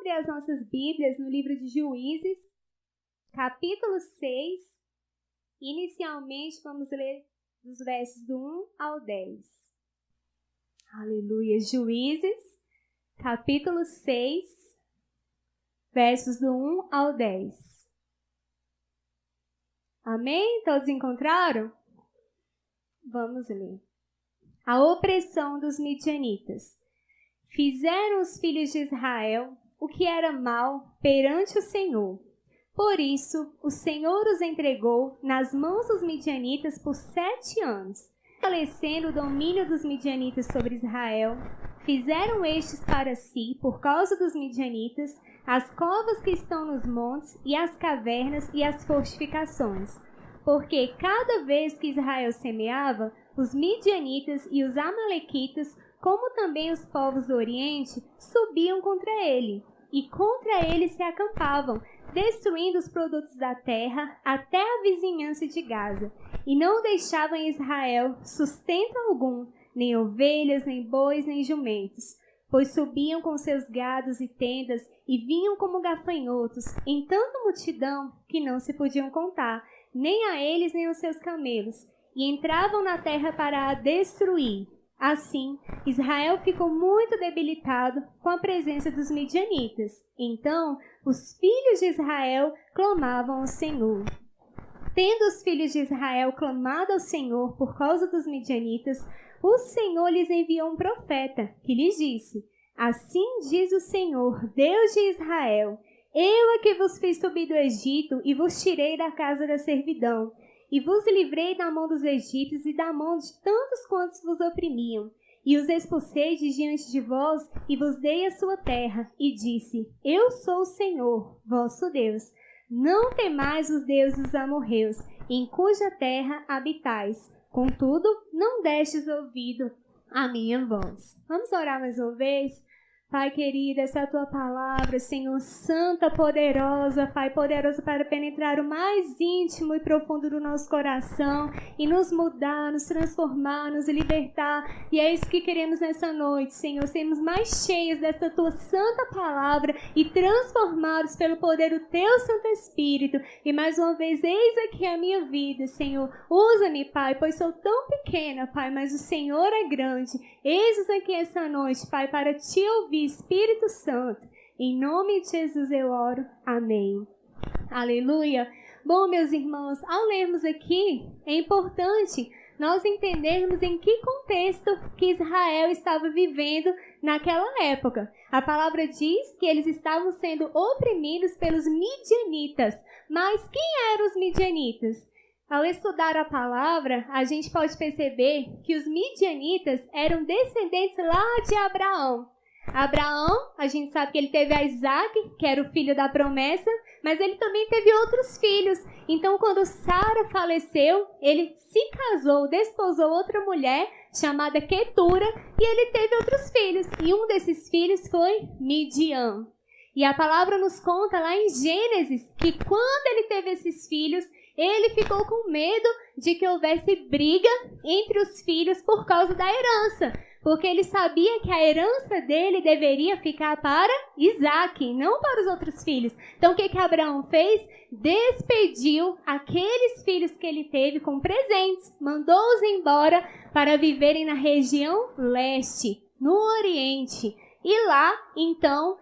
abrir as nossas Bíblias no livro de Juízes, capítulo 6. Inicialmente, vamos ler dos versos do 1 ao 10. Aleluia. Juízes, capítulo 6, versos do 1 ao 10. Amém? Todos encontraram? Vamos ler. A opressão dos midianitas. Fizeram os filhos de Israel o que era mal perante o Senhor. Por isso, o Senhor os entregou nas mãos dos midianitas por 7 anos. Estabelecendo o domínio dos midianitas sobre Israel, fizeram estes para si, por causa dos midianitas, as covas que estão nos montes e as cavernas e as fortificações. Porque cada vez que Israel semeava, os midianitas e os amalequitas, como também os povos do Oriente, subiam contra ele, e contra ele se acampavam, destruindo os produtos da terra até a vizinhança de Gaza, e não deixavam em Israel sustento algum, nem ovelhas, nem bois, nem jumentos, pois subiam com seus gados e tendas, e vinham como gafanhotos, em tanta multidão que não se podiam contar, nem a eles nem aos seus camelos, e entravam na terra para a destruir. Assim, Israel ficou muito debilitado com a presença dos midianitas. Então, os filhos de Israel clamavam ao Senhor. Tendo os filhos de Israel clamado ao Senhor por causa dos midianitas, o Senhor lhes enviou um profeta, que lhes disse: Assim diz o Senhor, Deus de Israel: Eu é que vos fiz subir do Egito e vos tirei da casa da servidão. E vos livrei da mão dos egípcios e da mão de tantos quantos vos oprimiam. E os expulsei de diante de vós e vos dei a sua terra. E disse: Eu sou o Senhor, vosso Deus. Não temais os deuses dos amorreus, em cuja terra habitais. Contudo, não destes ouvido à minha voz. Vamos orar mais uma vez? Pai querido, essa é a tua palavra, Senhor, santa, poderosa, Pai, poderosa para penetrar o mais íntimo e profundo do nosso coração e nos mudar, nos transformar, nos libertar. E é isso que queremos nessa noite, Senhor, sermos mais cheios dessa tua santa palavra e transformados pelo poder do teu Santo Espírito. E mais uma vez, eis aqui a minha vida, Senhor. Usa-me, Pai, pois sou tão pequena, Pai, mas o Senhor é grande. Eis-nos aqui essa noite, Pai, para te ouvir, Espírito Santo. Em nome de Jesus eu oro. Amém. Aleluia. Bom, meus irmãos, ao lermos aqui, é importante nós entendermos em que contexto que Israel estava vivendo naquela época. A palavra diz que eles estavam sendo oprimidos pelos midianitas. Mas quem eram os midianitas? Ao estudar a palavra, a gente pode perceber que os midianitas eram descendentes lá de Abraão. Abraão, a gente sabe que ele teve a Isaac, que era o filho da promessa, mas ele também teve outros filhos. Então, quando Sara faleceu, ele se casou, desposou outra mulher chamada Quetura, e ele teve outros filhos. E um desses filhos foi Midian. E a palavra nos conta lá em Gênesis que quando ele teve esses filhos, ele ficou com medo de que houvesse briga entre os filhos por causa da herança. Porque ele sabia que a herança dele deveria ficar para Isaac, não para os outros filhos. Então, o que Abraão fez? Despediu aqueles filhos que ele teve com presentes, mandou-os embora para viverem na região leste, no Oriente. E lá, então,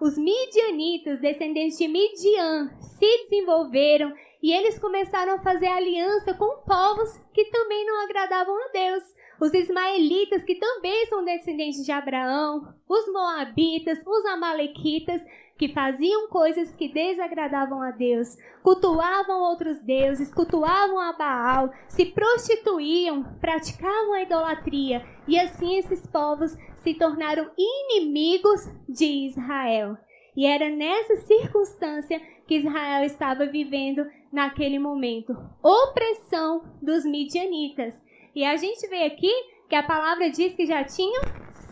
os midianitas, descendentes de Midian, se desenvolveram e eles começaram a fazer aliança com povos que também não agradavam a Deus. Os ismaelitas, que também são descendentes de Abraão, os moabitas, os amalequitas, que faziam coisas que desagradavam a Deus, cultuavam outros deuses, cultuavam a Baal, se prostituíam, praticavam a idolatria, e assim esses povos se tornaram inimigos de Israel. E era nessa circunstância que Israel estava vivendo naquele momento. Opressão dos midianitas. E a gente vê aqui que a palavra diz que já tinham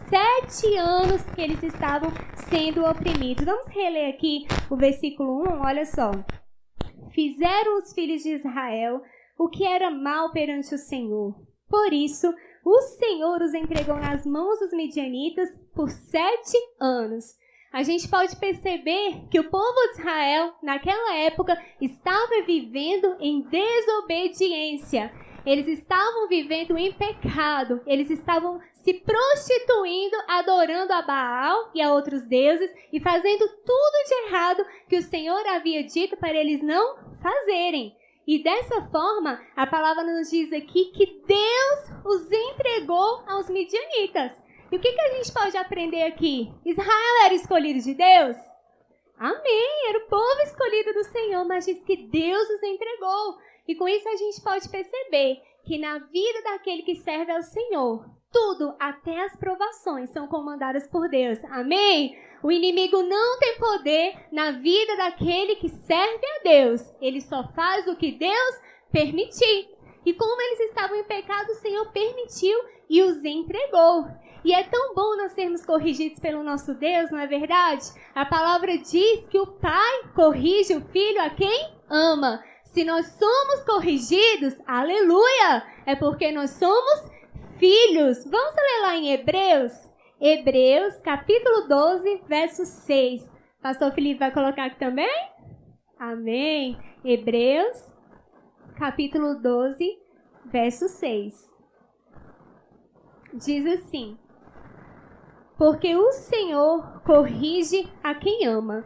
7 anos que eles estavam sendo oprimidos. Vamos reler aqui o versículo 1, olha só. Fizeram os filhos de Israel o que era mal perante o Senhor. Por isso, o Senhor os entregou nas mãos dos midianitas por 7 anos. a gente pode perceber que o povo de Israel, naquela época, estava vivendo em desobediência. Eles estavam vivendo em pecado, eles estavam se prostituindo, adorando a Baal e a outros deuses e fazendo tudo de errado que o Senhor havia dito para eles não fazerem. E dessa forma, a palavra nos diz aqui que Deus os entregou aos midianitas. E o que a gente pode aprender aqui? Israel era escolhido de Deus? Amém, era o povo escolhido do Senhor, mas diz que Deus os entregou. E com isso a gente pode perceber que na vida daquele que serve ao Senhor, tudo, até as provações, são comandadas por Deus. Amém? O inimigo não tem poder na vida daquele que serve a Deus. Ele só faz o que Deus permitir. E como eles estavam em pecado, o Senhor permitiu e os entregou. E é tão bom nós sermos corrigidos pelo nosso Deus, não é verdade? A palavra diz que o pai corrige o filho a quem ama. Se nós somos corrigidos, aleluia, é porque nós somos filhos. Vamos ler lá em Hebreus? Hebreus, capítulo 12, verso 6. Pastor Felipe vai colocar aqui também? Amém. Hebreus, capítulo 12, verso 6. Diz assim: porque o Senhor corrige a quem ama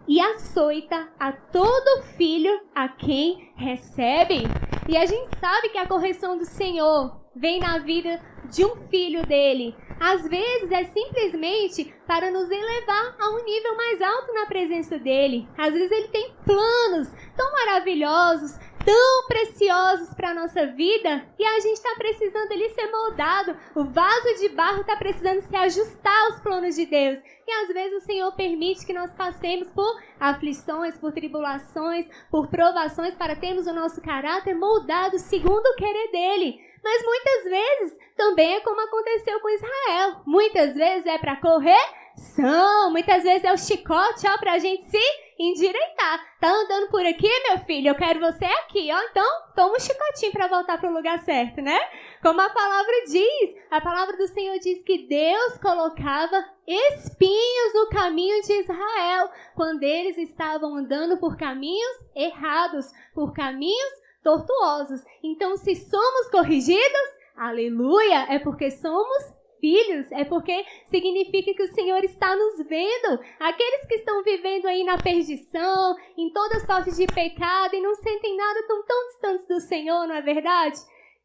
e açoita a todo filho a quem recebe. E a gente sabe que a correção do Senhor vem na vida de um filho dele. Às vezes é simplesmente para nos elevar a um nível mais alto na presença dele. Às vezes ele tem planos tão maravilhosos, tão preciosos para a nossa vida, e a gente está precisando ali ser moldado. O vaso de barro está precisando se ajustar aos planos de Deus. E às vezes o Senhor permite que nós passemos por aflições, por tribulações, por provações, para termos o nosso caráter moldado segundo o querer dele. Mas muitas vezes também é como aconteceu com Israel. Muitas vezes é para correção, muitas vezes é o chicote, ó, para a gente se endireitar. Tá andando por aqui, meu filho? Eu quero você aqui, ó. Então, toma um chicotinho para voltar para o lugar certo, né? Como a palavra diz, a palavra do Senhor diz que Deus colocava espinhos no caminho de Israel, quando eles estavam andando por caminhos errados, por caminhos tortuosos. Então, se somos corrigidos, aleluia, é porque somos filhos, é porque significa que o Senhor está nos vendo. Aqueles que estão vivendo aí na perdição, em toda sorte de pecado e não sentem nada, estão tão distantes do Senhor, não é verdade?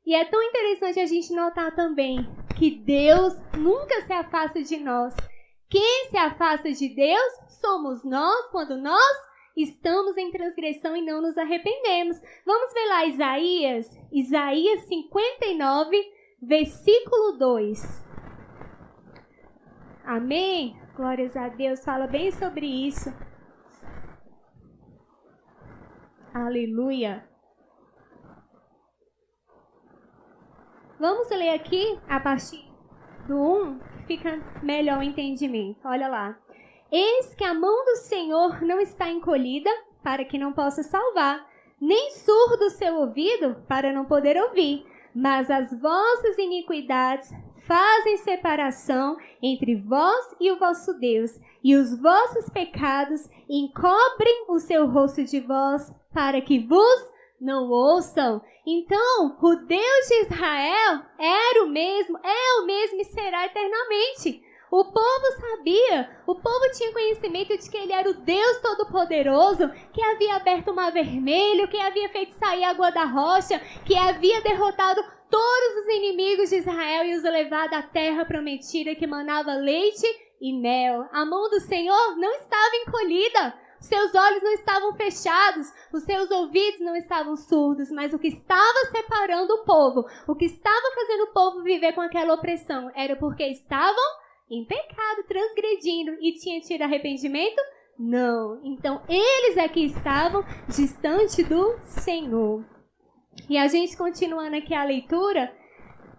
E é tão interessante a gente notar também que Deus nunca se afasta de nós. Quem se afasta de Deus somos nós, quando nós estamos em transgressão e não nos arrependemos. Vamos ver lá Isaías 59, versículo 2. Amém? Glórias a Deus, fala bem sobre isso. Aleluia. Vamos ler aqui a partir do 1, fica melhor o entendimento. Olha lá. Eis que a mão do Senhor não está encolhida para que não possa salvar, nem surdo o seu ouvido para não poder ouvir, mas as vossas iniquidades fazem separação entre vós e o vosso Deus, e os vossos pecados encobrem o seu rosto de vós para que vos não ouçam. Então, o Deus de Israel era o mesmo, é o mesmo e será eternamente. O povo sabia, o povo tinha conhecimento de que ele era o Deus Todo-Poderoso, que havia aberto o mar vermelho, que havia feito sair água da rocha, que havia derrotado todos os inimigos de Israel e os levado à terra prometida que manava leite e mel. A mão do Senhor não estava encolhida, seus olhos não estavam fechados, os seus ouvidos não estavam surdos, mas o que estava separando o povo, o que estava fazendo o povo viver com aquela opressão, era porque estavam em pecado, transgredindo, e tinha tido arrependimento? Não. Então, eles é que estavam distante do Senhor. E a gente continuando aqui a leitura,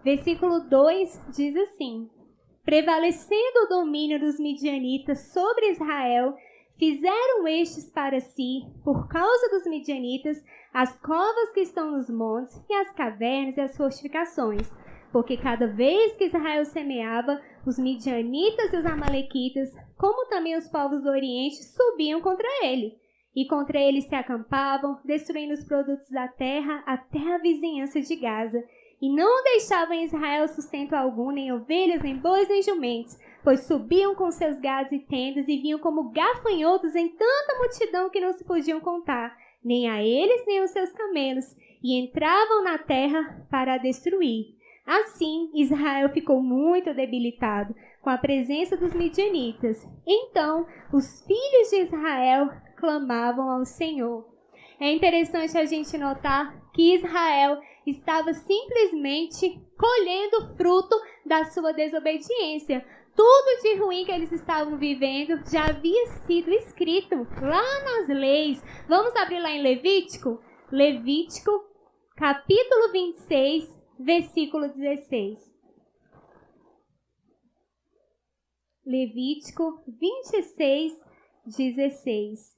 versículo 2 diz assim: prevalecendo o domínio dos midianitas sobre Israel, fizeram estes para si, por causa dos midianitas, as covas que estão nos montes, e as cavernas e as fortificações. Porque cada vez que Israel semeava, Os midianitas e os amalequitas, como também os povos do Oriente, subiam contra ele. E contra ele se acampavam, destruindo os produtos da terra até a vizinhança de Gaza. E não deixavam em Israel sustento algum, nem ovelhas, nem bois, nem jumentos, pois subiam com seus gados e tendas e vinham como gafanhotos em tanta multidão que não se podiam contar, nem a eles, nem aos seus camelos, e entravam na terra para a destruir. Assim, Israel ficou muito debilitado com a presença dos midianitas. Então, os filhos de Israel clamavam ao Senhor. É interessante a gente notar que Israel estava simplesmente colhendo o fruto da sua desobediência. Tudo de ruim que eles estavam vivendo já havia sido escrito lá nas leis. Vamos abrir lá em Levítico? Levítico, capítulo 26, versículo 16. Levítico 26, 16.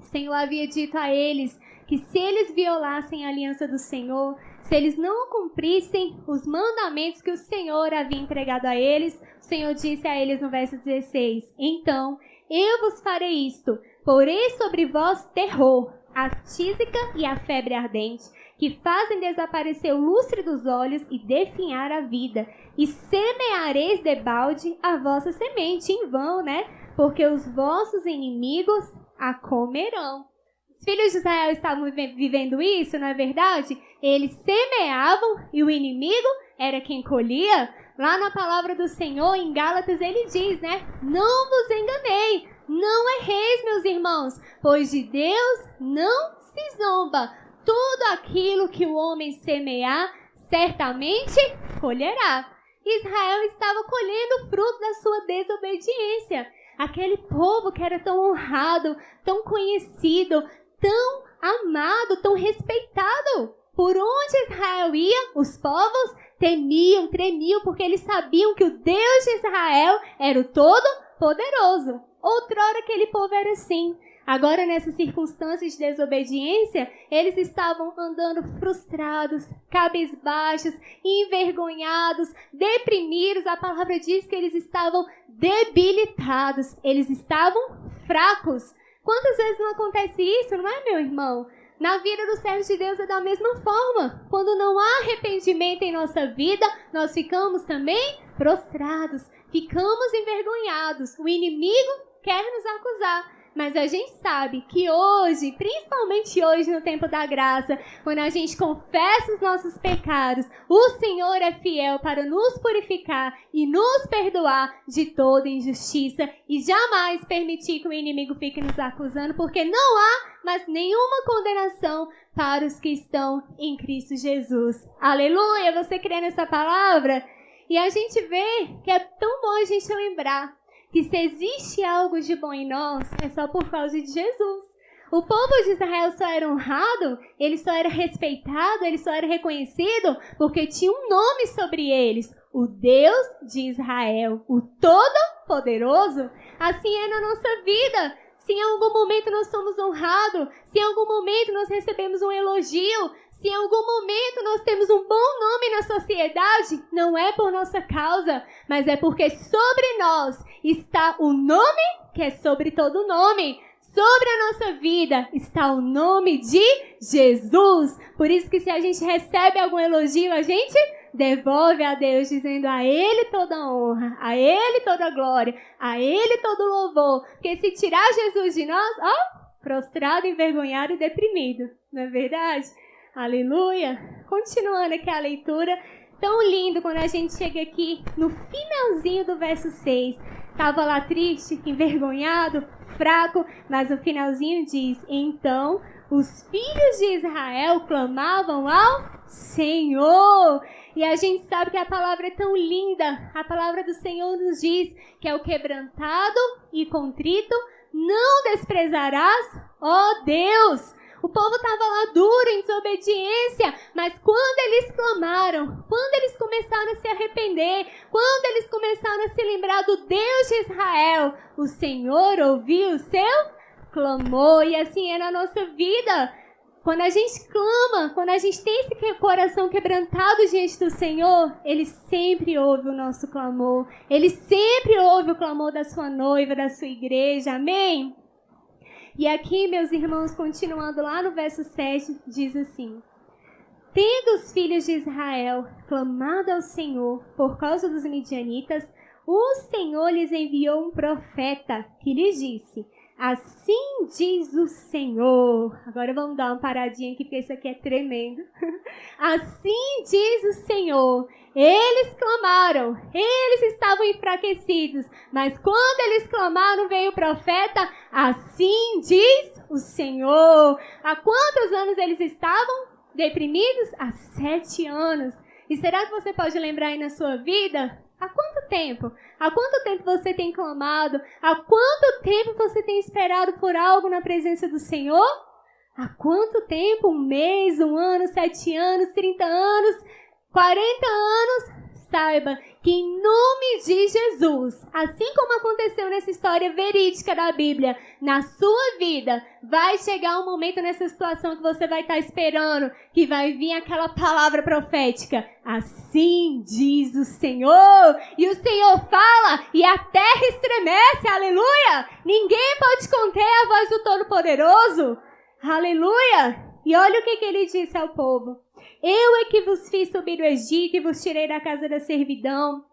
O Senhor havia dito a eles que se eles violassem a aliança do Senhor, se eles não cumprissem os mandamentos que o Senhor havia entregado a eles, o Senhor disse a eles no verso 16, então, eu vos farei isto, porei sobre vós terror, a tísica e a febre ardente, que fazem desaparecer o lustre dos olhos e definhar a vida, e semeareis debalde a vossa semente, em vão, né? Porque os vossos inimigos a comerão. Os filhos de Israel estavam vivendo isso, não é verdade? Eles semeavam e o inimigo era quem colhia. Lá na palavra do Senhor, em Gálatas, ele diz, né? Não vos enganei, não erreis, meus irmãos, pois de Deus não se zomba. Tudo aquilo que o homem semear, certamente colherá. Israel estava colhendo o fruto da sua desobediência. Aquele povo que era tão honrado, tão conhecido, tão amado, tão respeitado. Por onde Israel ia, os povos temiam, tremiam, porque eles sabiam que o Deus de Israel era o Todo-Poderoso. Outrora aquele povo era assim. Agora, nessas circunstâncias de desobediência, eles estavam andando frustrados, cabisbaixos, envergonhados, deprimidos. A palavra diz que eles estavam debilitados, eles estavam fracos. Quantas vezes não acontece isso, não é, meu irmão? Na vida dos servos de Deus é da mesma forma. Quando não há arrependimento em nossa vida, nós ficamos também prostrados, ficamos envergonhados. O inimigo quer nos acusar. Mas a gente sabe que hoje, principalmente hoje no tempo da graça, quando a gente confessa os nossos pecados, o Senhor é fiel para nos purificar e nos perdoar de toda injustiça e jamais permitir que o inimigo fique nos acusando, porque não há mais nenhuma condenação para os que estão em Cristo Jesus. Aleluia! Você crê nessa palavra? E a gente vê que é tão bom a gente lembrar que se existe algo de bom em nós, é só por causa de Jesus. O povo de Israel só era honrado, ele só era respeitado, ele só era reconhecido porque tinha um nome sobre eles, o Deus de Israel, o Todo-Poderoso. Assim é na nossa vida. Se em algum momento nós somos honrados, se em algum momento nós recebemos um elogio, se em algum momento nós temos um bom nome na sociedade, não é por nossa causa, mas é porque sobre nós está o nome que é sobre todo nome. Sobre a nossa vida está o nome de Jesus. Por isso que se a gente recebe algum elogio, a gente devolve a Deus, dizendo a Ele toda a honra, a Ele toda a glória, a Ele todo o louvor. Porque se tirar Jesus de nós, prostrado, envergonhado e deprimido. Não é verdade? Aleluia! Continuando aqui a leitura, tão lindo quando a gente chega aqui no finalzinho do verso 6. Estava lá triste, envergonhado, fraco, mas no finalzinho diz, então os filhos de Israel clamavam ao Senhor. E a gente sabe que a palavra é tão linda. A palavra do Senhor nos diz que é o quebrantado e contrito não desprezarás, ó Deus. O povo estava lá duro, em desobediência, mas quando eles clamaram, quando eles começaram a se arrepender, quando eles começaram a se lembrar do Deus de Israel, o Senhor ouviu o seu clamor. E assim é na nossa vida. Quando a gente clama, quando a gente tem esse coração quebrantado diante do Senhor, Ele sempre ouve o nosso clamor. Ele sempre ouve o clamor da sua noiva, da sua igreja. Amém? E aqui, meus irmãos, continuando lá no verso 7, diz assim: tendo os filhos de Israel clamado ao Senhor por causa dos midianitas, o Senhor lhes enviou um profeta que lhes disse: assim diz o Senhor. Agora vamos dar uma paradinha aqui, porque isso aqui é tremendo. Assim diz o Senhor. Eles clamaram, eles estavam enfraquecidos, mas quando eles clamaram, veio o profeta: assim diz o Senhor. Há quantos anos eles estavam deprimidos? Há 7 anos. E será que você pode lembrar aí na sua vida? Há quanto tempo? Há quanto tempo você tem clamado? Há quanto tempo você tem esperado por algo na presença do Senhor? Há quanto tempo? 1 mês, 1 ano, 7 anos, 30 anos, 40 anos? Saiba que em nome de Jesus, assim como aconteceu nessa história verídica da Bíblia, na sua vida, vai chegar um momento nessa situação que você vai estar esperando, que vai vir aquela palavra profética: assim diz o Senhor. E o Senhor fala e a terra estremece, aleluia! Ninguém pode conter a voz do Todo-Poderoso, aleluia! E olha o que ele disse ao povo: eu é que vos fiz subir do Egito e vos tirei da casa da servidão,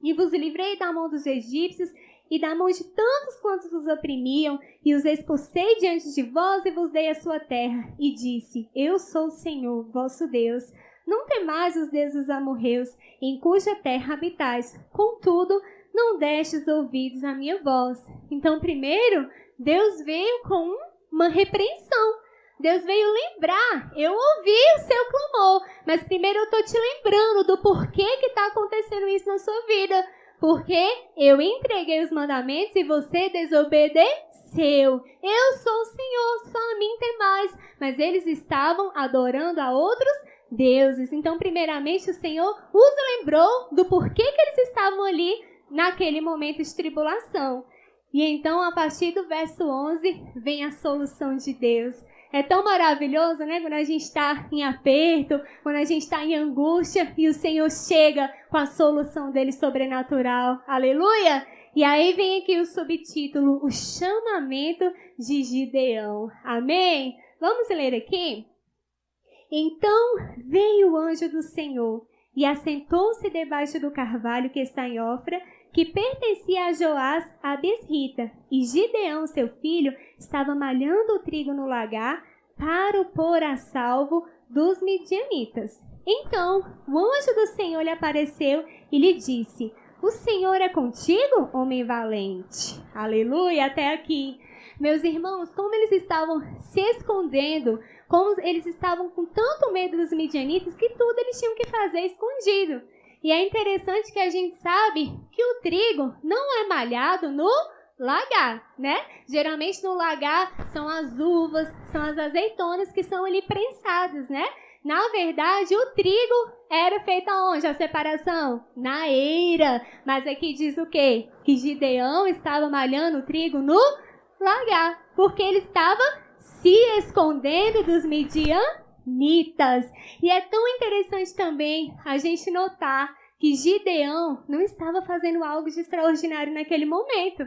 e vos livrei da mão dos egípcios e da mão de tantos quantos vos oprimiam, e os expulsei diante de vós e vos dei a sua terra. E disse: eu sou o Senhor, vosso Deus. Não temais os deuses dos amorreus, em cuja terra habitais. Contudo, não destes ouvidos à minha voz. Então, primeiro, Deus veio com uma repreensão. Deus veio lembrar: eu ouvi o seu clamor, mas primeiro eu estou te lembrando do porquê que está acontecendo isso na sua vida. Porque eu entreguei os mandamentos e você desobedeceu. Eu sou o Senhor, só a mim temais. Mas eles estavam adorando a outros deuses. Então, primeiramente, o Senhor os lembrou do porquê que eles estavam ali naquele momento de tribulação. E então, a partir do verso 11, vem a solução de Deus. É tão maravilhoso, né? Quando a gente está em aperto, quando a gente está em angústia e o Senhor chega com a solução dele sobrenatural. Aleluia! E aí vem aqui o subtítulo: o chamamento de Gideão. Amém? Vamos ler aqui? Então veio o anjo do Senhor e assentou-se debaixo do carvalho que está em Ofra, que pertencia a Joás a Besrita, e Gideão, seu filho, estava malhando o trigo no lagar para o pôr a salvo dos midianitas. Então o anjo do Senhor lhe apareceu e lhe disse: o Senhor é contigo, homem valente. Aleluia, até aqui. Meus irmãos, como eles estavam se escondendo, como eles estavam com tanto medo dos midianitas, que tudo eles tinham que fazer escondido. E é interessante que a gente sabe que o trigo não é malhado no lagar, né? Geralmente no lagar são as uvas, são as azeitonas que são ali prensadas, né? Na verdade, o trigo era feito aonde? A separação? Na eira. Mas aqui diz o quê? Que Gideão estava malhando o trigo no lagar, porque ele estava se escondendo dos midianitas. E é tão interessante também a gente notar que Gideão não estava fazendo algo de extraordinário naquele momento.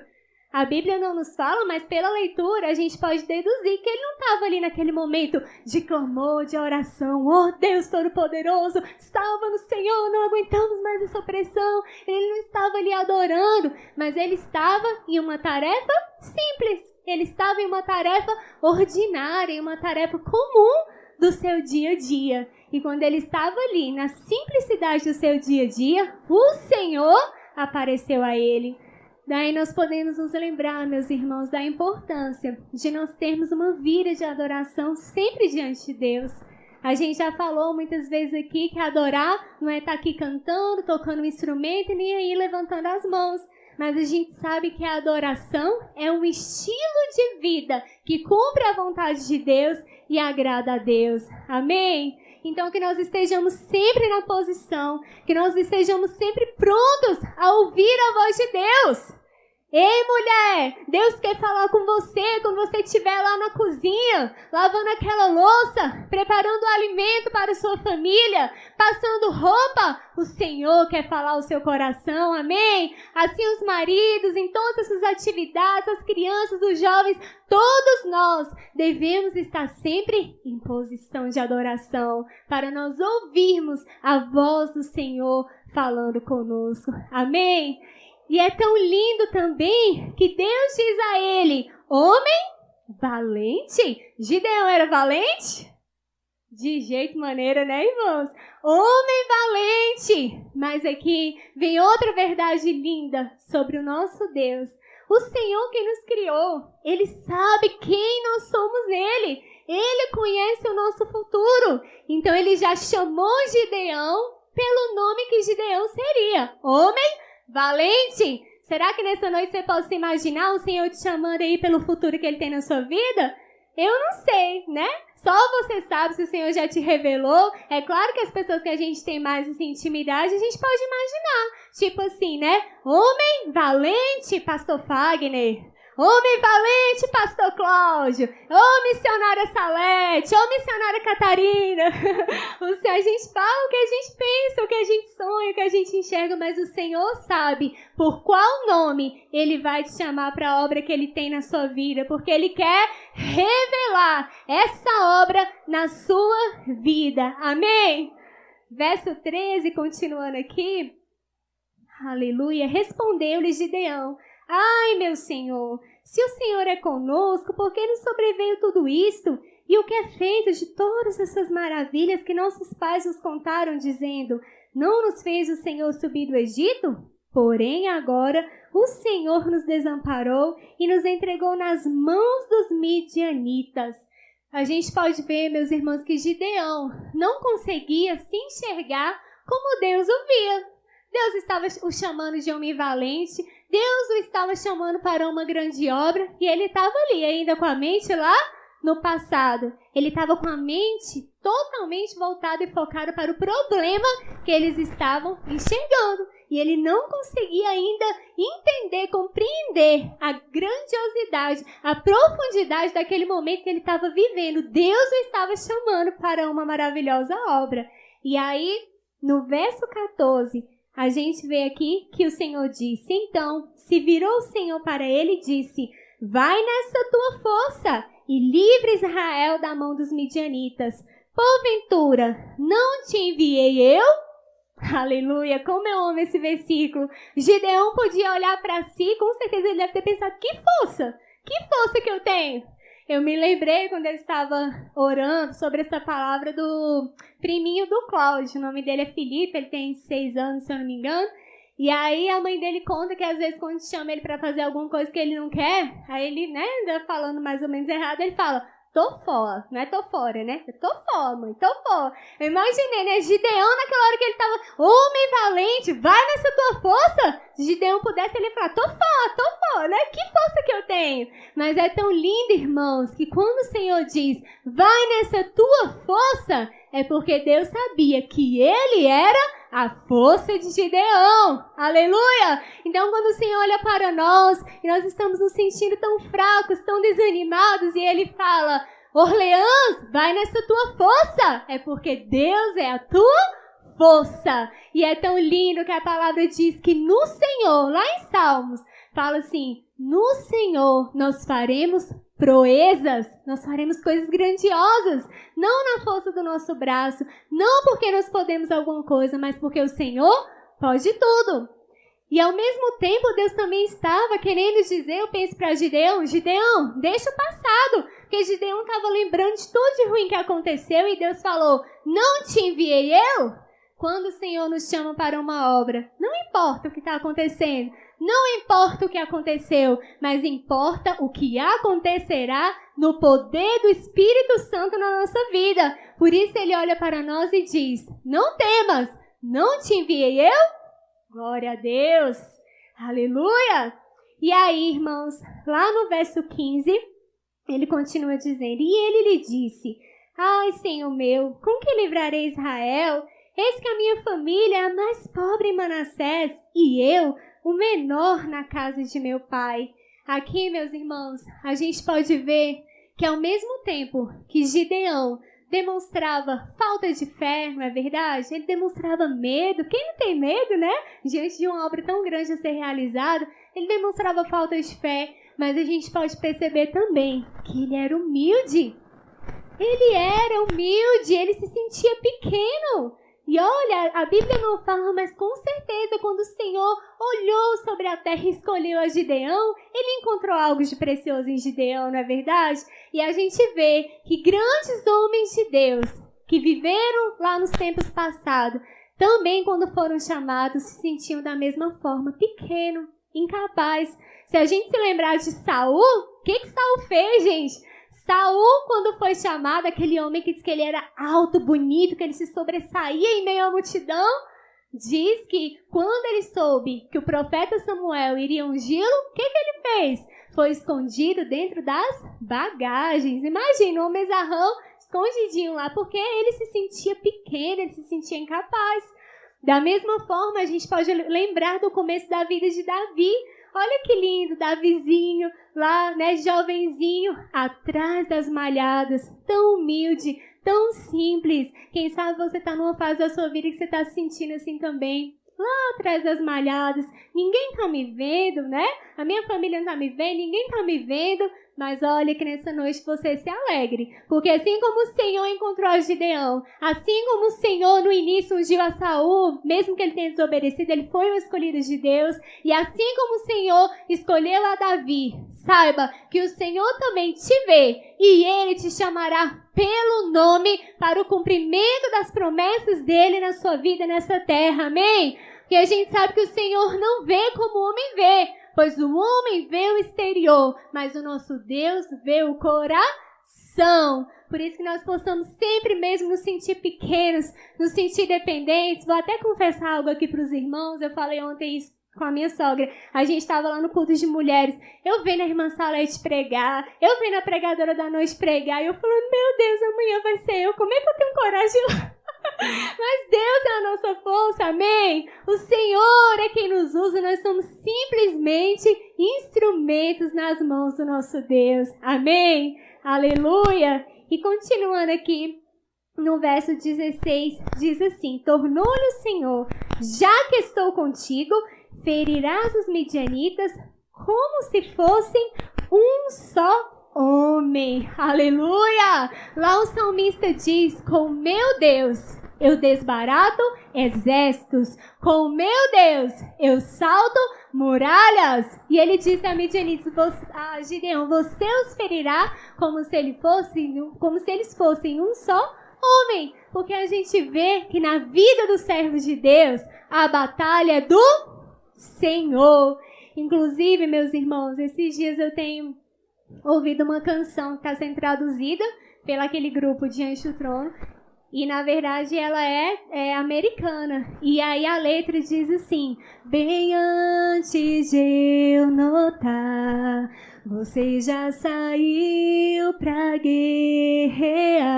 A Bíblia não nos fala, mas pela leitura a gente pode deduzir que ele não estava ali naquele momento de clamor, de oração. Oh, Deus Todo-Poderoso, salva-nos, Senhor, não aguentamos mais essa opressão. Ele não estava ali adorando, mas ele estava em uma tarefa simples. Ele estava em uma tarefa ordinária, em uma tarefa comum do seu dia a dia. E quando ele estava ali, na simplicidade do seu dia a dia, o Senhor apareceu a ele. Daí nós podemos nos lembrar, meus irmãos, da importância de nós termos uma vida de adoração sempre diante de Deus. A gente já falou muitas vezes aqui que adorar não é estar aqui cantando, tocando um instrumento e nem aí levantando as mãos. Mas a gente sabe que a adoração é um estilo de vida que cumpre a vontade de Deus e agrada a Deus. Amém? Então que nós estejamos sempre na posição, que nós estejamos sempre prontos a ouvir a voz de Deus. Ei, mulher, Deus quer falar com você quando você estiver lá na cozinha, lavando aquela louça, preparando o alimento para a sua família, passando roupa. O Senhor quer falar ao seu coração, amém? Assim os maridos, em todas essas atividades, as crianças, os jovens, todos nós devemos estar sempre em posição de adoração, para nós ouvirmos a voz do Senhor falando conosco, amém? E é tão lindo também que Deus diz a ele, homem valente. Gideão era valente? De jeito maneira, né, irmãos? Homem valente. Mas aqui vem outra verdade linda sobre o nosso Deus. O Senhor que nos criou, Ele sabe quem nós somos nele. Ele conhece o nosso futuro. Então Ele já chamou Gideão pelo nome que Gideão seria. Homem valente. Será que nessa noite você pode se imaginar o Senhor te chamando aí pelo futuro que Ele tem na sua vida? Eu não sei, né? Só você sabe se o Senhor já te revelou. É claro que as pessoas que a gente tem mais assim, intimidade, a gente pode imaginar. Tipo assim, né? Homem valente, pastor Fagner. Homem valente, pastor Cláudio. Ô, missionária Salete. Ô, missionária Catarina. O Senhor, a gente fala o que a gente pensa, o que a gente sonha, o que a gente enxerga, mas o Senhor sabe por qual nome Ele vai te chamar para a obra que Ele tem na sua vida, porque Ele quer revelar essa obra na sua vida. Amém? Verso 13, continuando aqui. Aleluia. Respondeu-lhe Gideão. Ai, meu Senhor, se o Senhor é conosco, por que nos sobreveio tudo isto? E o que é feito de todas essas maravilhas que nossos pais nos contaram, dizendo, não nos fez o Senhor subir do Egito? Porém, agora o Senhor nos desamparou e nos entregou nas mãos dos midianitas. A gente pode ver, meus irmãos, que Gideão não conseguia se enxergar como Deus o via. Deus estava o chamando de homem valente, Deus o estava chamando para uma grande obra e ele estava ali ainda com a mente lá no passado. Ele estava com a mente totalmente voltada e focada para o problema que eles estavam enxergando. E ele não conseguia ainda entender, compreender a grandiosidade, a profundidade daquele momento que ele estava vivendo. Deus o estava chamando para uma maravilhosa obra. E aí, no verso 14... a gente vê aqui que o Senhor disse, então, se virou o Senhor para ele e disse, vai nessa tua força e livre Israel da mão dos midianitas. Porventura, não te enviei eu? Aleluia, como eu amo esse versículo. Gideão podia olhar para si, com certeza ele deve ter pensado, que força que eu tenho. Eu me lembrei quando eu estava orando sobre essa palavra do priminho do Cláudio. O nome dele é Felipe, ele tem 6 anos, se eu não me engano. E aí a mãe dele conta que às vezes quando chama ele para fazer alguma coisa que ele não quer, aí ele, né, anda falando mais ou menos errado, ele fala, tô fora, não é tô fora, né? Eu tô fora, mãe, tô fora. Eu imaginei, né, Gideão naquela hora que ele tava, homem valente, vai nessa tua força. Se Gideão pudesse, ele ia falar, tô fora, né? Que força que eu tenho. Mas é tão lindo, irmãos, que quando o Senhor diz, vai nessa tua força, é porque Deus sabia que ele era a força de Gideão. Aleluia! Então, quando o Senhor olha para nós, e nós estamos nos sentindo tão fracos, tão desanimados, e Ele fala, Orleans, vai nessa tua força, é porque Deus é a tua força. E é tão lindo que a palavra diz que no Senhor, lá em Salmos, fala assim, no Senhor nós faremos proezas, nós faremos coisas grandiosas, não na força do nosso braço, não porque nós podemos alguma coisa, mas porque o Senhor pode tudo. E ao mesmo tempo, Deus também estava querendo dizer, eu penso para Gideão, Gideão, deixa o passado, porque Gideão estava lembrando de tudo de ruim que aconteceu e Deus falou, não te enviei eu? Quando o Senhor nos chama para uma obra, não importa o que está acontecendo, não importa o que aconteceu, mas importa o que acontecerá no poder do Espírito Santo na nossa vida. Por isso ele olha para nós e diz, não temas, não te enviei eu? Glória a Deus, aleluia! E aí, irmãos, lá no verso 15, ele continua dizendo, e ele lhe disse, ai, Senhor meu, com que livrarei Israel? Eis que a minha família é a mais pobre em Manassés, e eu, o menor na casa de meu pai. Aqui, meus irmãos, a gente pode ver que ao mesmo tempo que Gideão demonstrava falta de fé, não é verdade? Ele demonstrava medo. Quem não tem medo, né? Diante de uma obra tão grande a ser realizada, ele demonstrava falta de fé, mas a gente pode perceber também que ele era humilde. Ele era humilde, ele se sentia pequeno. E olha, a Bíblia não fala, mas com certeza quando o Senhor olhou sobre a terra e escolheu a Gideão, ele encontrou algo de precioso em Gideão, não é verdade? E a gente vê que grandes homens de Deus, que viveram lá nos tempos passados, também quando foram chamados, se sentiam da mesma forma, pequeno, incapaz. Se a gente se lembrar de Saul, o que Saul fez, gente? Saul, quando foi chamado, aquele homem que diz que ele era alto, bonito, que ele se sobressaía em meio à multidão, diz que quando ele soube que o profeta Samuel iria ungí-lo, o que ele fez? Foi escondido dentro das bagagens. Imagina, um homenzarrão escondidinho lá, porque ele se sentia pequeno, ele se sentia incapaz. Da mesma forma, a gente pode lembrar do começo da vida de Davi. Olha que lindo, Davizinho, lá, né, jovenzinho, atrás das malhadas, tão humilde, tão simples. Quem sabe você está numa fase da sua vida que você está se sentindo assim também. Lá atrás das malhadas, ninguém está me vendo, né? A minha família não está me vendo, ninguém está me vendo. Mas olha que nessa noite você se alegre, porque assim como o Senhor encontrou a Gideão, assim como o Senhor no início ungiu a Saul, mesmo que ele tenha desobedecido, ele foi um escolhido de Deus, e assim como o Senhor escolheu a Davi, saiba que o Senhor também te vê, e ele te chamará pelo nome para o cumprimento das promessas dele na sua vida nessa terra, amém? Porque a gente sabe que o Senhor não vê como o homem vê, pois o homem vê o exterior, mas o nosso Deus vê o coração. Por isso que nós possamos sempre mesmo nos sentir pequenos, nos sentir dependentes. Vou até confessar algo aqui para os irmãos. Eu falei ontem isso com a minha sogra. A gente estava lá no culto de mulheres. Eu vendo a irmã Salete pregar, eu vendo a pregadora da noite pregar, e eu falando, meu Deus, amanhã vai ser eu. Como é que eu tenho coragem de ir lá? Mas Deus é a nossa força, amém? O Senhor é quem nos usa, nós somos simplesmente instrumentos nas mãos do nosso Deus, amém? Aleluia! E continuando aqui, no verso 16, diz assim, tornou-lhe o Senhor, já que estou contigo, ferirás os midianitas como se fossem um só homem. Aleluia! Lá o salmista diz, com meu Deus eu desbarato exércitos, com meu Deus eu salto muralhas. E ele disse a midianitas, a Gideão, você os ferirá como se eles fossem um só homem. Porque a gente vê que na vida dos servos de Deus, a batalha é do Senhor. Inclusive, meus irmãos, esses dias eu tenho ouvido uma canção que está sendo traduzida pelo aquele grupo Diante do Trono. E, na verdade, ela é americana. E aí a letra diz assim, bem antes de eu notar, você já saiu pra guerrear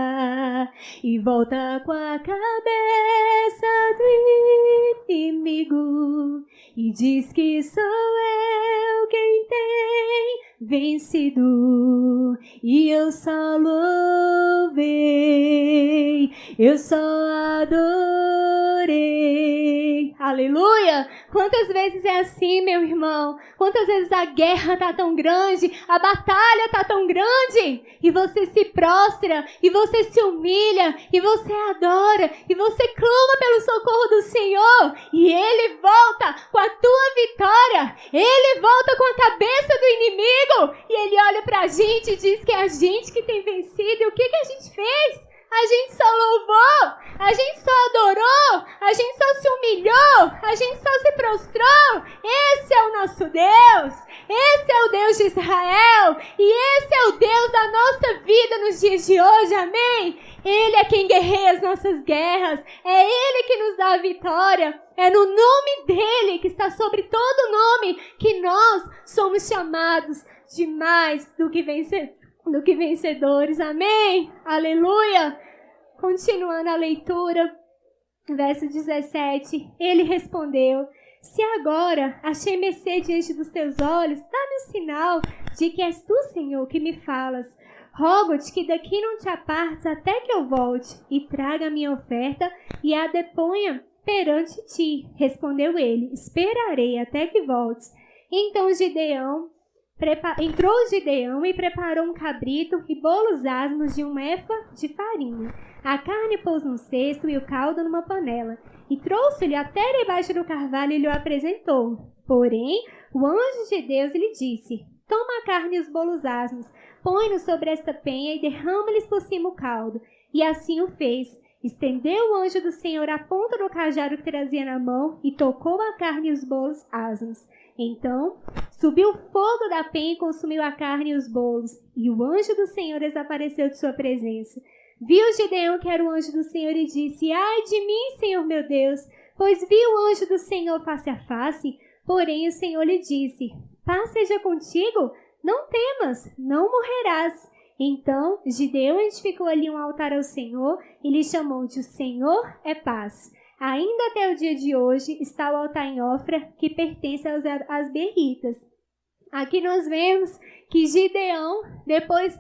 e volta com a cabeça do inimigo e diz que sou eu quem tem vencido e eu só louvei, eu só adorei. Aleluia! Quantas vezes é assim, meu irmão? Quantas vezes a guerra tá tão grande, a batalha tá tão grande, e você se prostra, e você se humilha, e você adora, e você clama pelo socorro do Senhor, e Ele volta com a tua vitória, Ele volta com a cabeça do inimigo, e Ele olha pra gente e diz que é a gente que tem vencido. E o que a gente fez? A gente só louvou, a gente só adorou, a gente só se humilhou, a gente só se prostrou. Esse é o nosso Deus, esse é o Deus de Israel, e esse é o Deus da nossa vida nos dias de hoje, amém? Ele é quem guerreia as nossas guerras, é Ele que nos dá a vitória, é no nome dEle, que está sobre todo nome, que nós somos chamados de mais do que vencedores, amém? Aleluia! Continuando a leitura, verso 17, ele respondeu, Se agora achei mercê diante dos teus olhos, dá-me um sinal de que és tu, Senhor, que me falas. Rogo-te que daqui não te apartes até que eu volte e traga a minha oferta e a deponha perante ti. Respondeu ele, esperarei até que voltes. Então entrou Gideão e preparou um cabrito e bolos asmos de 1 efa de farinha. A carne pôs num cesto e o caldo numa panela. E trouxe-lhe até debaixo do carvalho e lhe o apresentou. Porém, o anjo de Deus lhe disse, toma a carne e os bolos asmos, põe-nos sobre esta penha e derrama-lhes por cima o caldo. E assim o fez. Estendeu o anjo do Senhor a ponta do cajado que trazia na mão e tocou a carne e os bolos asmos. Então, subiu o fogo da penha e consumiu a carne e os bolos. E o anjo do Senhor desapareceu de sua presença. Viu Gideão que era o anjo do Senhor e disse, ai de mim, Senhor meu Deus, pois vi o anjo do Senhor face a face. Porém o Senhor lhe disse, paz seja contigo, não temas, não morrerás. Então Gideão edificou ali um altar ao Senhor e lhe chamou de o Senhor é paz. Ainda até o dia de hoje está o altar em Ofra, que pertence às berritas. Aqui nós vemos que Gideão, depois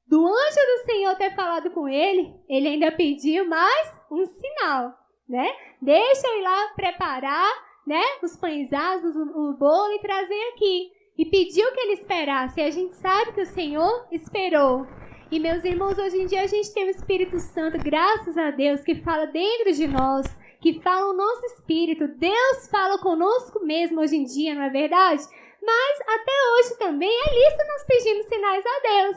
do anjo do Senhor ter falado com ele ainda pediu mais um sinal, né? Deixa eu ir lá preparar, né, os pães asmos, o bolo e trazer aqui. E pediu que ele esperasse. E a gente sabe que o Senhor esperou. E, meus irmãos, hoje em dia a gente tem o Espírito Santo, graças a Deus, que fala dentro de nós, que fala o nosso espírito. Deus fala conosco mesmo hoje em dia, não é verdade? Mas até hoje também é lícito nós pedirmos sinais a Deus.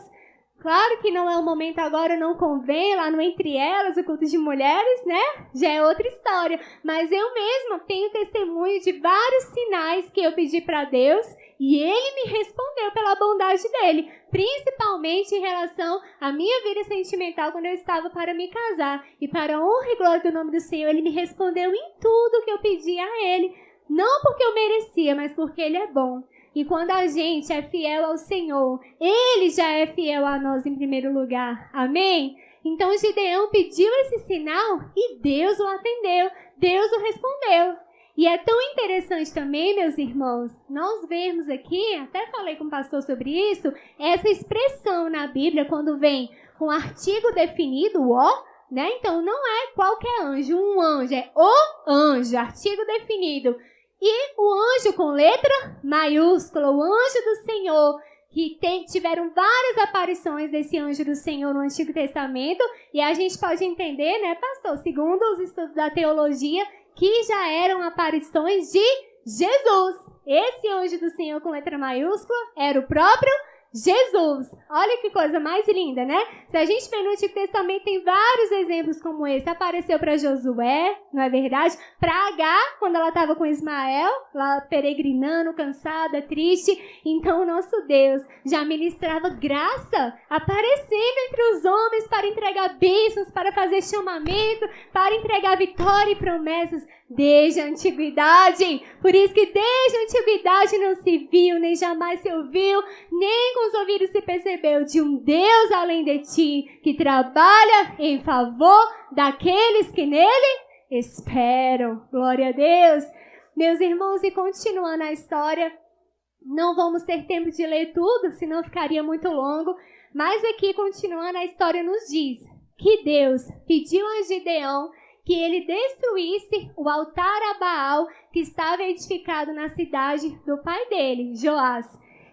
Claro que não é o momento agora, não convém, lá no Entre Elas, o culto de mulheres, né? Já é outra história. Mas eu mesma tenho testemunho de vários sinais que eu pedi para Deus e Ele me respondeu pela bondade dEle. Principalmente em relação à minha vida sentimental quando eu estava para me casar. E para a honra e glória do nome do Senhor, Ele me respondeu em tudo que eu pedi a Ele. Não porque eu merecia, mas porque Ele é bom. E quando a gente é fiel ao Senhor, Ele já é fiel a nós em primeiro lugar. Amém? Então Gideão pediu esse sinal e Deus o atendeu. Deus o respondeu. E é tão interessante também, meus irmãos, nós vemos aqui, até falei com o pastor sobre isso, essa expressão na Bíblia quando vem com artigo definido, o, né? Então não é qualquer anjo, um anjo, é o anjo, artigo definido. E o anjo com letra maiúscula, o anjo do Senhor, que tiveram várias aparições desse anjo do Senhor no Antigo Testamento, e a gente pode entender, né, pastor, segundo os estudos da teologia, que já eram aparições de Jesus. Esse anjo do Senhor com letra maiúscula era o próprio Jesus. Olha que coisa mais linda, né? Se a gente vê no Antigo Testamento, tem vários exemplos como esse. Apareceu para Josué, não é verdade? Para Agar, quando ela estava com Ismael, lá peregrinando, cansada, triste. Então o nosso Deus já ministrava graça, aparecendo entre os homens para entregar bênçãos, para fazer chamamento, para entregar vitória e promessas desde a antiguidade. Por isso que desde a antiguidade não se viu, nem jamais se ouviu, nem com os ouvidos se percebeu de um Deus além de ti, que trabalha em favor daqueles que nele esperam. Glória a Deus. Meus irmãos, e continuando a história, não vamos ter tempo de ler tudo, senão ficaria muito longo, mas aqui, continuando, a história nos diz que Deus pediu a Gideão que ele destruísse o altar a Baal que estava edificado na cidade do pai dele, Joás.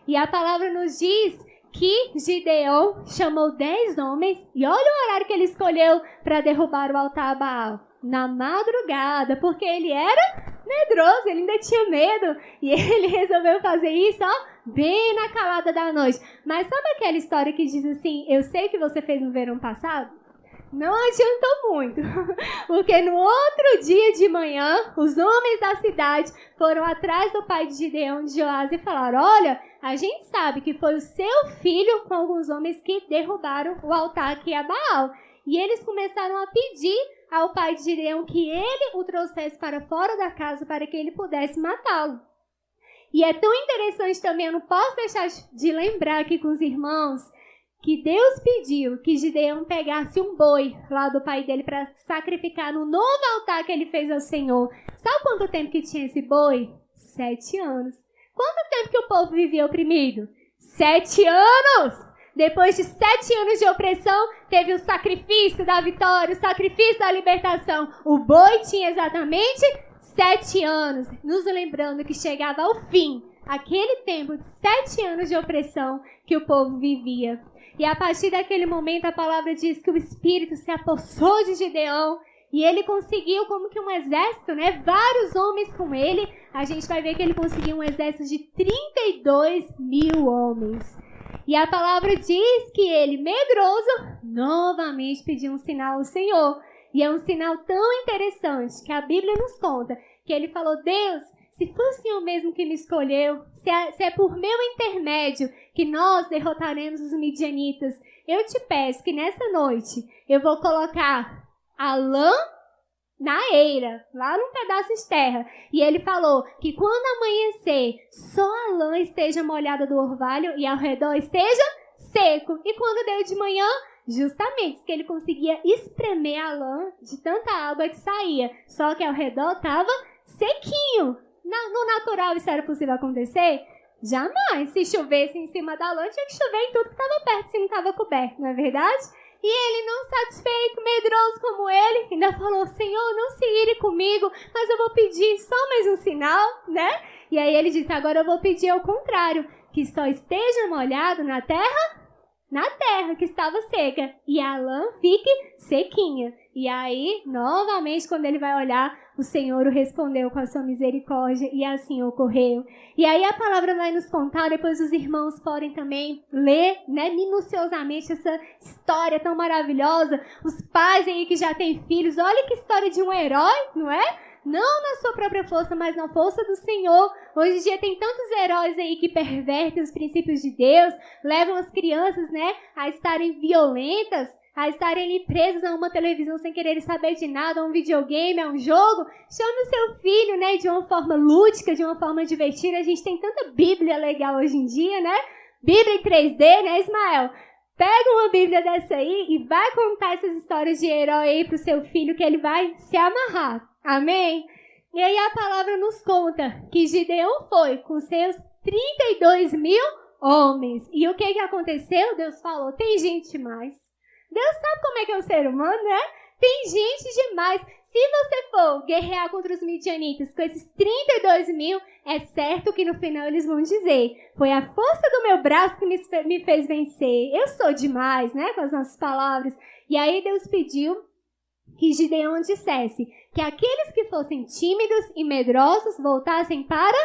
E a palavra nos diz que Gideão chamou 10 homens, e olha o horário que ele escolheu para derrubar o altar a Baal. Na madrugada, porque ele era medroso, ele ainda tinha medo, e ele resolveu fazer isso, ó, bem na calada da noite. Mas sabe aquela história que diz assim, eu sei que você fez no verão passado? Não adiantou muito, porque no outro dia de manhã, os homens da cidade foram atrás do pai de Gideão, de Joás, e falaram, olha, a gente sabe que foi o seu filho com alguns homens que derrubaram o altar aqui a Baal. E eles começaram a pedir ao pai de Gideão que ele o trouxesse para fora da casa para que ele pudesse matá-lo. E é tão interessante também, eu não posso deixar de lembrar aqui com os irmãos, que Deus pediu que Gideão pegasse um boi lá do pai dele para sacrificar no novo altar que ele fez ao Senhor. Sabe quanto tempo que tinha esse boi? 7 anos. Quanto tempo que o povo vivia oprimido? 7 anos! Depois de 7 anos de opressão, teve o sacrifício da vitória, o sacrifício da libertação. O boi tinha exatamente 7 anos, nos lembrando que chegava ao fim aquele tempo de 7 anos de opressão que o povo vivia. E a partir daquele momento, a palavra diz que o Espírito se apossou de Gideão e ele conseguiu como que um exército, né? Vários homens com ele. A gente vai ver que ele conseguiu um exército de 32.000 homens. E a palavra diz que ele, medroso, novamente pediu um sinal ao Senhor. E é um sinal tão interessante que a Bíblia nos conta que ele falou: Deus, se foi o Senhor mesmo que me escolheu, se é por meu intermédio que nós derrotaremos os midianitas, eu te peço que nessa noite eu vou colocar a lã na eira, lá num pedaço de terra. E ele falou que quando amanhecer, só a lã esteja molhada do orvalho e ao redor esteja seco. E quando deu de manhã, justamente que ele conseguia espremer a lã de tanta água que saía. Só que ao redor estava sequinho. No natural isso era possível acontecer? Jamais. Se chovesse em cima da lã, tinha que chover em tudo que estava perto, se não estava coberto, não é verdade? E ele, não satisfeito, medroso como ele, ainda falou: Senhor, não se ire comigo, mas eu vou pedir só mais um sinal, né? E aí ele disse: agora eu vou pedir ao contrário, que só esteja molhado na terra que estava seca, e a lã fique sequinha. E aí, novamente, quando ele vai olhar, o Senhor o respondeu com a sua misericórdia, e assim ocorreu. E aí a palavra vai nos contar, depois os irmãos podem também ler, né, minuciosamente essa história tão maravilhosa. Os pais aí que já têm filhos, olha que história de um herói, não é? Não na sua própria força, mas na força do Senhor. Hoje em dia tem tantos heróis aí que pervertem os princípios de Deus, levam as crianças, né, a estarem violentas, a estarem ali presas a uma televisão sem querer saber de nada, a um videogame, a um jogo. Chame o seu filho, né, de uma forma lúdica, de uma forma divertida. A gente tem tanta Bíblia legal hoje em dia, né? Bíblia em 3D, né, Ismael? Pega uma Bíblia dessa aí e vai contar essas histórias de herói aí pro seu filho, que ele vai se amarrar. Amém? E aí a palavra nos conta que Gideão foi com seus 32.000 homens. E o que aconteceu? Deus falou: tem gente demais. Deus sabe como é que é o ser humano, né? Tem gente demais. Se você for guerrear contra os midianitas com esses 32.000, é certo que no final eles vão dizer: foi a força do meu braço que me fez vencer. Eu sou demais, né? Com as nossas palavras. E aí Deus pediu que Gideão dissesse que aqueles que fossem tímidos e medrosos voltassem para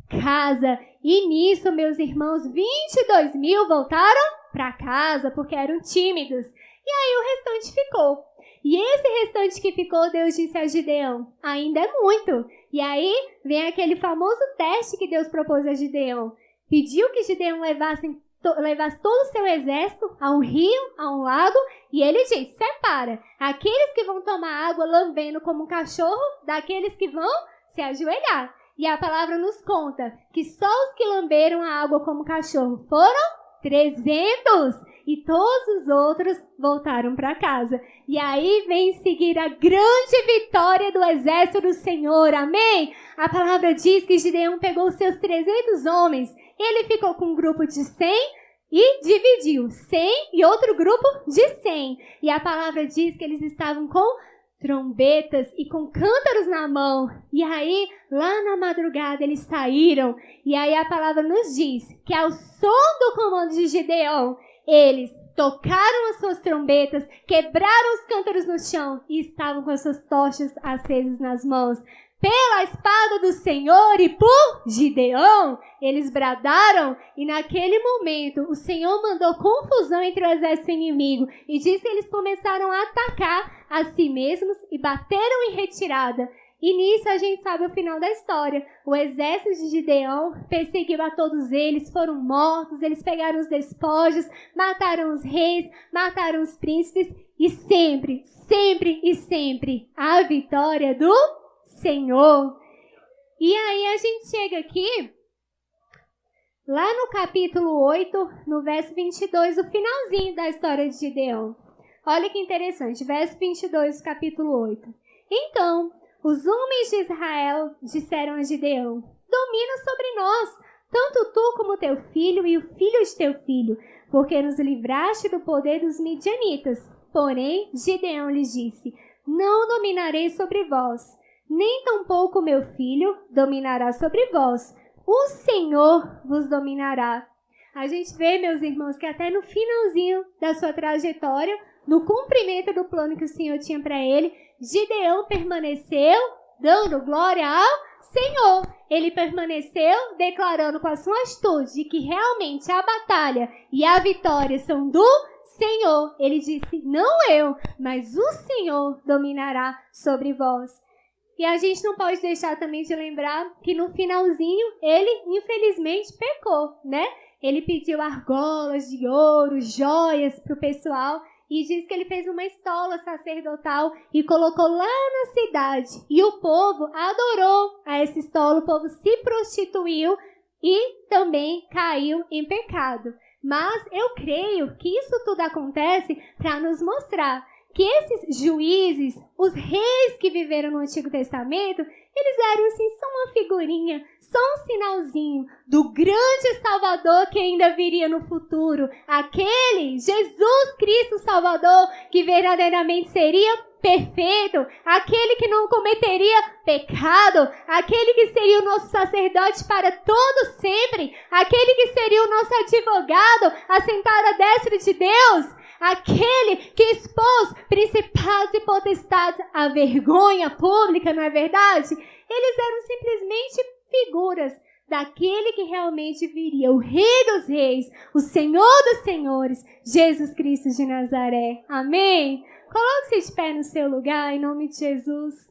casa. E nisso, meus irmãos, 22.000 voltaram para casa porque eram tímidos. E aí o restante ficou. E esse restante que ficou, Deus disse a Gideão: ainda é muito. E aí vem aquele famoso teste que Deus propôs a Gideão. Pediu que Gideão levasse todo o seu exército a um rio, a um lago, e ele diz: separa aqueles que vão tomar água lambendo como um cachorro daqueles que vão se ajoelhar. E a palavra nos conta que só os que lamberam a água como cachorro foram 300, e todos os outros voltaram para casa. E aí vem em seguir a grande vitória do exército do Senhor, amém? A palavra diz que Gideão pegou os seus 300 homens, ele ficou com um grupo de 100 e dividiu 100 e outro grupo de 100. E a palavra diz que eles estavam com trombetas e com cântaros na mão. E aí, lá na madrugada, eles saíram. E aí a palavra nos diz que ao som do comando de Gideão, eles tocaram as suas trombetas, quebraram os cântaros no chão e estavam com as suas tochas acesas nas mãos. Pela espada do Senhor e por Gideão, eles bradaram, e naquele momento o Senhor mandou confusão entre o exército inimigo e disse que eles começaram a atacar a si mesmos e bateram em retirada. E nisso a gente sabe o final da história. O exército de Gideão perseguiu a todos eles, foram mortos, eles pegaram os despojos, mataram os reis, mataram os príncipes, e sempre, sempre e sempre a vitória do Senhor. E aí a gente chega aqui, lá no capítulo 8, no verso 22, o finalzinho da história de Gideão. Olha que interessante, verso 22, capítulo 8. Então, os homens de Israel disseram a Gideão: domina sobre nós, tanto tu como teu filho e o filho de teu filho, porque nos livraste do poder dos midianitas. Porém, Gideão lhes disse: não dominarei sobre vós, nem tampouco meu filho dominará sobre vós. O Senhor vos dominará. A gente vê, meus irmãos, que até no finalzinho da sua trajetória, no cumprimento do plano que o Senhor tinha para ele, Gideão permaneceu dando glória ao Senhor. Ele permaneceu declarando com a sua atitude de que realmente a batalha e a vitória são do Senhor. Ele disse: não eu, mas o Senhor dominará sobre vós. E a gente não pode deixar também de lembrar que no finalzinho ele infelizmente pecou, né? Ele pediu argolas de ouro, joias para o pessoal e diz que ele fez uma estola sacerdotal e colocou lá na cidade. E o povo adorou a essa estola, o povo se prostituiu e também caiu em pecado. Mas eu creio que isso tudo acontece para nos mostrar que esses juízes, os reis que viveram no Antigo Testamento, eles eram assim, só uma figurinha, só um sinalzinho do grande Salvador que ainda viria no futuro. Aquele Jesus Cristo Salvador que verdadeiramente seria perfeito, aquele que não cometeria pecado, aquele que seria o nosso sacerdote para todo sempre, aquele que seria o nosso advogado assentado à destra de Deus, aquele que expôs principados e potestades à vergonha pública, não é verdade? Eles eram simplesmente figuras daquele que realmente viria, o Rei dos Reis, o Senhor dos Senhores, Jesus Cristo de Nazaré. Amém? Coloque-se de pé no seu lugar, em nome de Jesus.